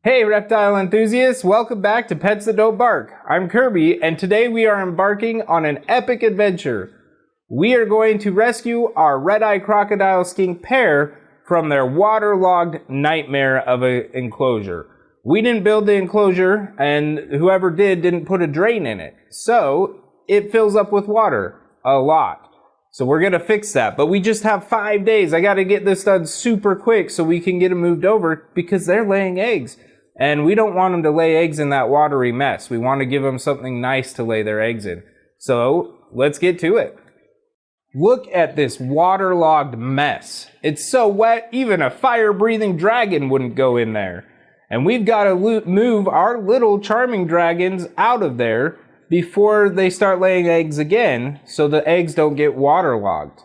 Hey reptile enthusiasts, welcome back to Pets That Don't Bark. I'm Kirby, and today we are embarking on an epic adventure. We are going to rescue our Red Eye Crocodile Skink pair from their waterlogged nightmare of an enclosure. We didn't build the enclosure, and whoever didn't put a drain in it. So, it fills up with water. A lot. So we're going to fix that, but we just have 5 days. I got to get this done super quick so we can get them moved over because they're laying eggs. And we don't want them to lay eggs in that watery mess. We want to give them something nice to lay their eggs in. So let's get to it. Look at this waterlogged mess. It's so wet, even a fire-breathing dragon wouldn't go in there. And we've got to move our little charming dragons out of there before they start laying eggs again, so the eggs don't get waterlogged.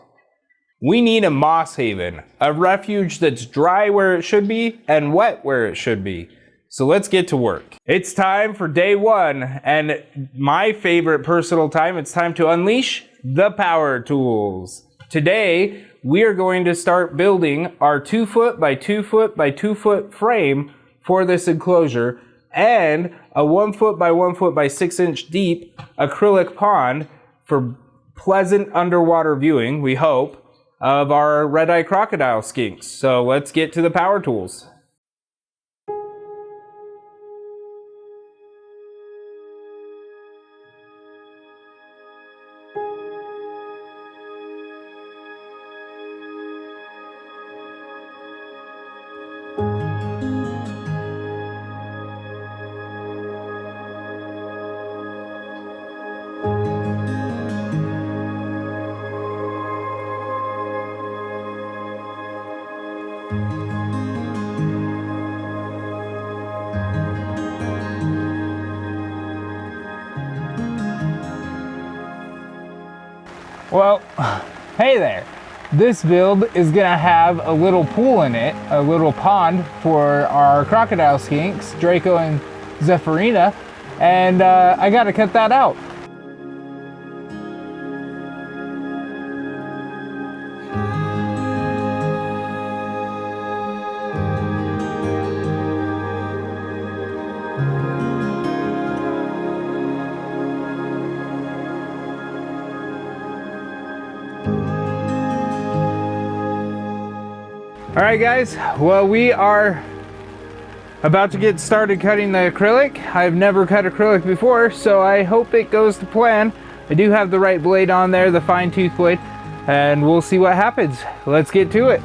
We need a moss haven, a refuge that's dry where it should be and wet where it should be. So let's get to work. It's time for day one, and my favorite personal time, it's time to unleash the power tools. Today, we are going to start building our 2 foot by 2 foot by 2 foot frame for this enclosure, and a 1 foot by 1 foot by 6 inch deep acrylic pond for pleasant underwater viewing, we hope, of our Red Eye Crocodile Skinks. So let's get to the power tools. Well, hey there. This build is gonna have a little pool in it, a little pond for our crocodile skinks, Draco and Zephyrina, and I gotta cut that out. Alright guys, well we are about to get started cutting the acrylic. I've never cut acrylic before, so I hope it goes to plan. I do have the right blade on there, the fine tooth blade, and we'll see what happens. Let's get to it.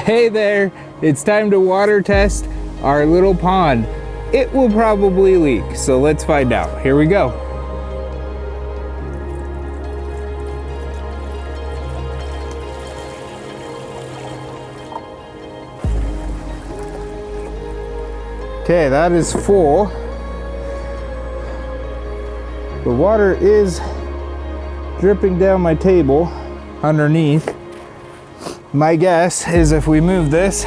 Hey there, it's time to water test our little pond. It will probably leak, so let's find out. Here we go. Okay, that is full. The water is dripping down my table underneath. My guess is if we move this,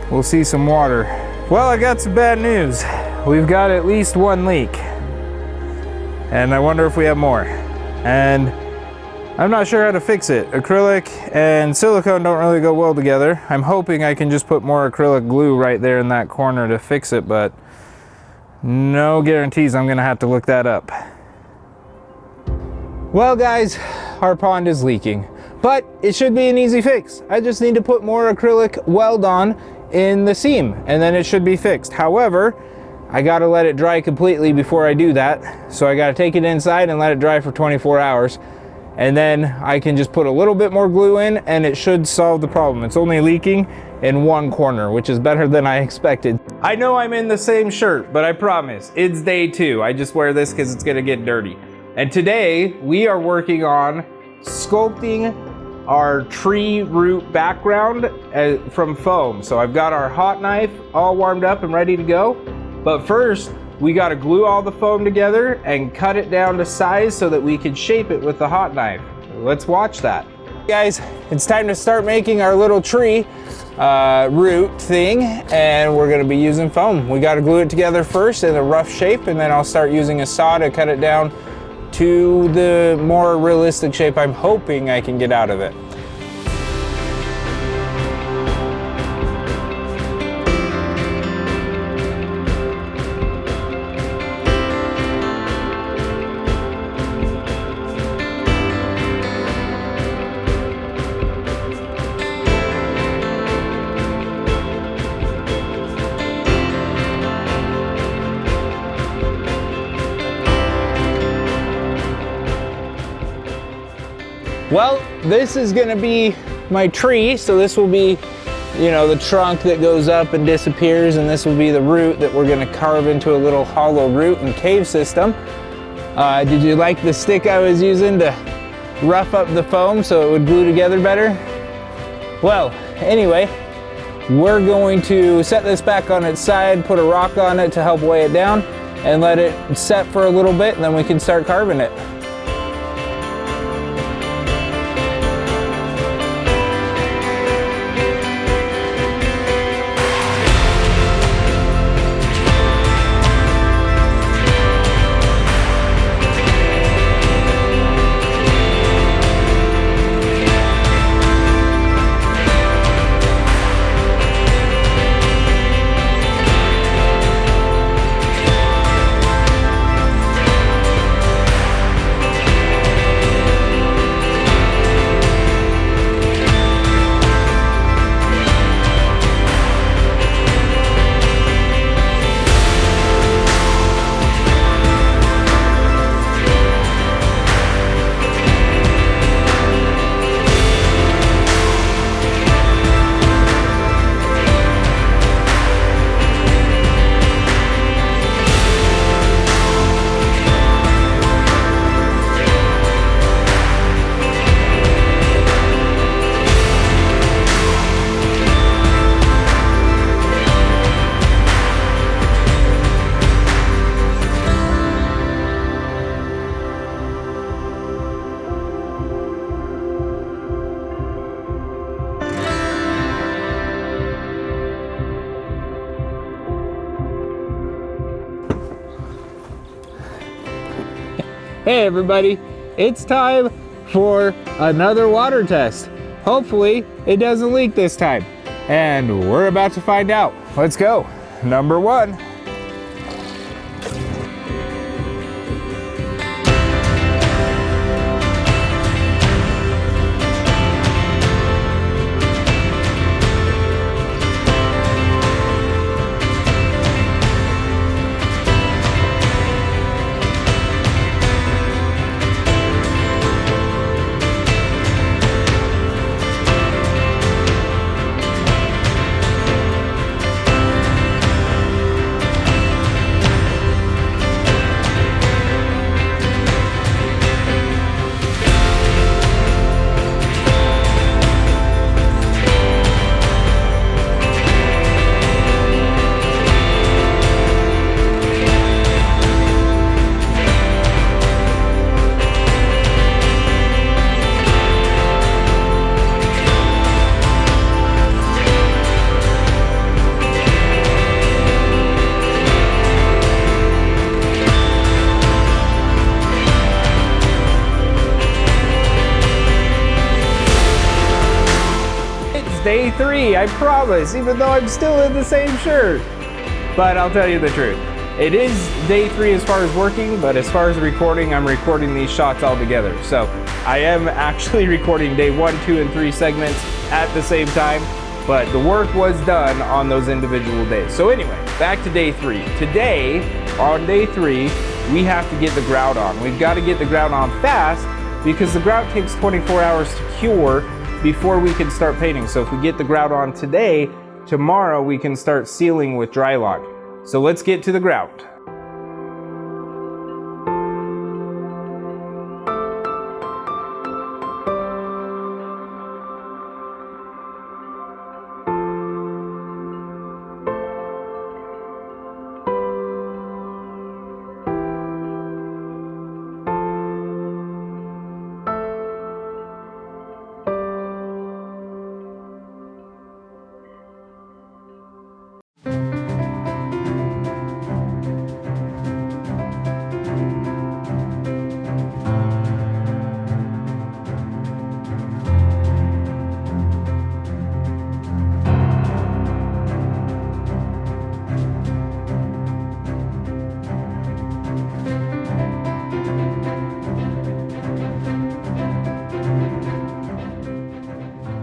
we'll see some water. Well, I got some bad news. We've got at least one leak. And I wonder if we have more. And I'm not sure how to fix it. Acrylic and silicone don't really go well together. I'm hoping I can just put more acrylic glue right there in that corner to fix it, but no guarantees. I'm gonna have to look that up. Well guys, our pond is leaking. But it should be an easy fix. I just need to put more acrylic weld on in the seam and then it should be fixed. However, I gotta let it dry completely before I do that. So I gotta take it inside and let it dry for 24 hours. And then I can just put a little bit more glue in and it should solve the problem. It's only leaking in one corner, which is better than I expected. I know I'm in the same shirt, but I promise, it's day 2. I just wear this because it's gonna get dirty. And today we are working on sculpting our tree root background from foam. So I've got our hot knife all warmed up and ready to go. But first, we gotta glue all the foam together and cut it down to size so that we can shape it with the hot knife. Let's watch that. Guys, it's time to start making our little tree root thing, and we're gonna be using foam. We gotta glue it together first in a rough shape, and then I'll start using a saw to cut it down to the more realistic shape I'm hoping I can get out of it. Well, this is gonna be my tree, so this will be, you know, the trunk that goes up and disappears, and this will be the root that we're gonna carve into a little hollow root and cave system. Did you like the stick I was using to rough up the foam so it would glue together better? Well, anyway, we're going to set this back on its side, put a rock on it to help weigh it down, and let it set for a little bit, and then we can start carving it. Hey everybody, it's time for another water test. Hopefully it doesn't leak this time. And we're about to find out. Let's go. Number 1. day 3, I promise, even though I'm still in the same shirt. But I'll tell you the truth. It is day 3 as far as working, but as far as recording, I'm recording these shots all together. So I am actually recording day 1, 2, and 3 segments at the same time, but the work was done on those individual days. So anyway, back to day 3. Today, on day 3, we have to get the grout on. We've got to get the grout on fast because the grout takes 24 hours to cure before we can start painting. So if we get the grout on today, tomorrow we can start sealing with dry lock. So let's get to the grout.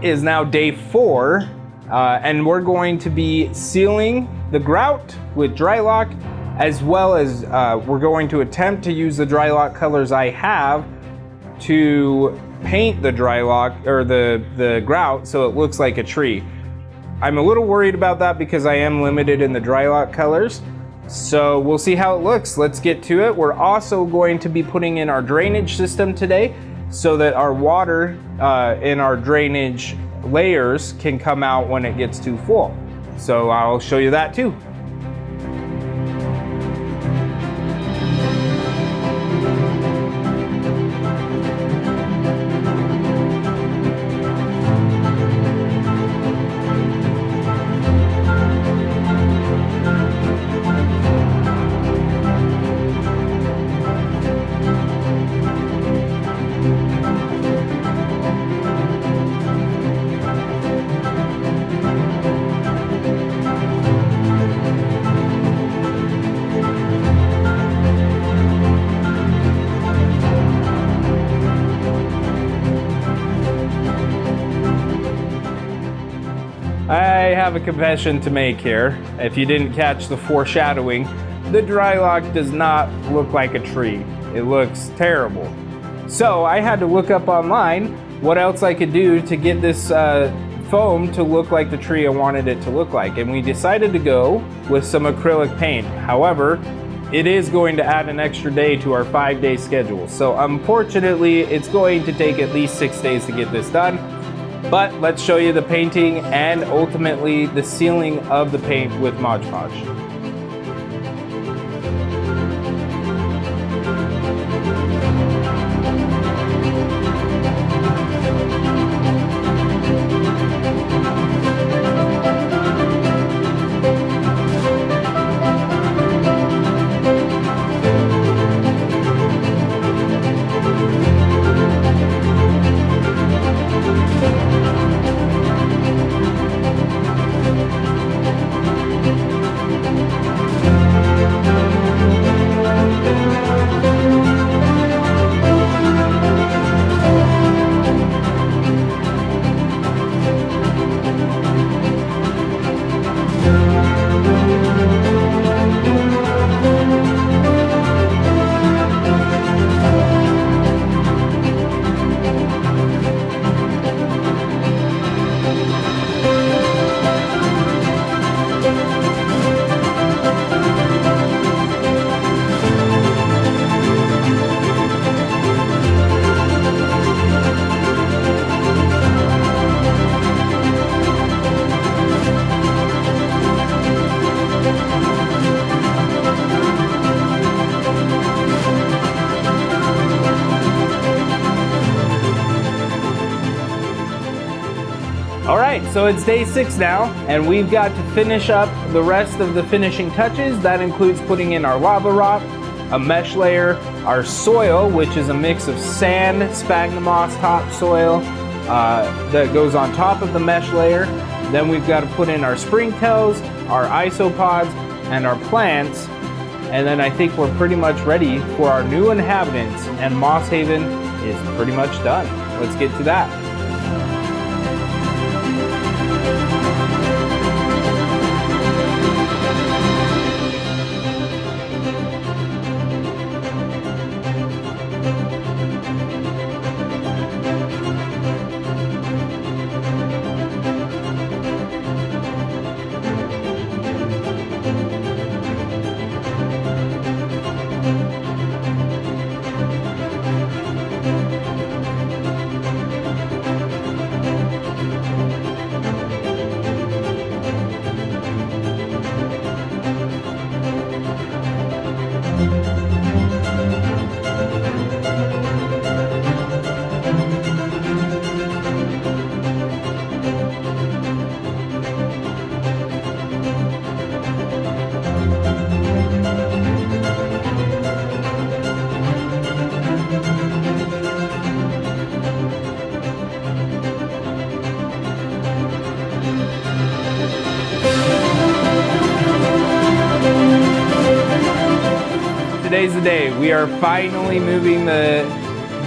Is now day 4, and we're going to be sealing the grout with dry lock, as well as we're going to attempt to use the dry lock colors I have to paint the dry lock or the grout so it looks like a tree. I'm a little worried about that because I am limited in the dry lock colors, so we'll see how it looks. Let's get to it. We're also going to be putting in our drainage system today so that our water in our drainage layers can come out when it gets too full. So I'll show you that too. I have a confession to make here. If you didn't catch the foreshadowing, the dry lock does not look like a tree. It looks terrible. So I had to look up online what else I could do to get this foam to look like the tree I wanted it to look like. And we decided to go with some acrylic paint. However, it is going to add an extra day to our 5-day schedule. So unfortunately, it's going to take at least 6 days to get this done. But let's show you the painting and ultimately the sealing of the paint with Mod Podge. Alright, so it's day 6 now, and we've got to finish up the rest of the finishing touches. That includes putting in our lava rock, a mesh layer, our soil, which is a mix of sand, sphagnum moss topsoil, that goes on top of the mesh layer. Then we've got to put in our springtails, our isopods, and our plants. And then I think we're pretty much ready for our new inhabitants, and Moss Haven is pretty much done. Let's get to that. Today's the day. We are finally moving the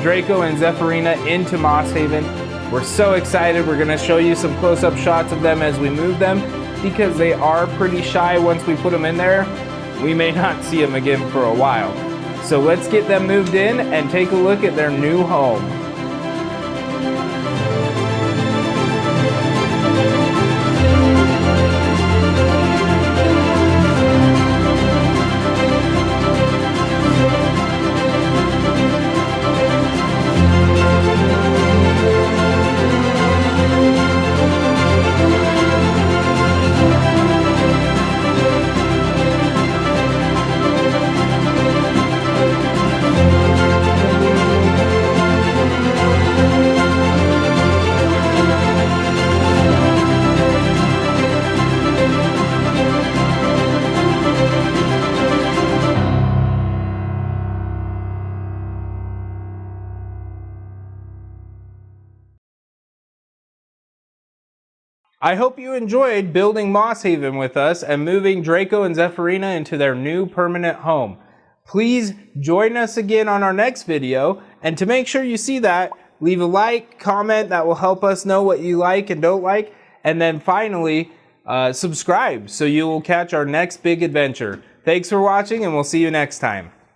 Draco and Zephyrina into Moss Haven. We're so excited. We're going to show you some close-up shots of them as we move them, because they are pretty shy once we put them in there. We may not see them again for a while. So let's get them moved in and take a look at their new home. I hope you enjoyed building Moss Haven with us and moving Draco and Zephyrina into their new permanent home. Please join us again on our next video, and to make sure you see that, leave a like, comment, that will help us know what you like and don't like, and then finally, subscribe so you will catch our next big adventure. Thanks for watching, and we'll see you next time.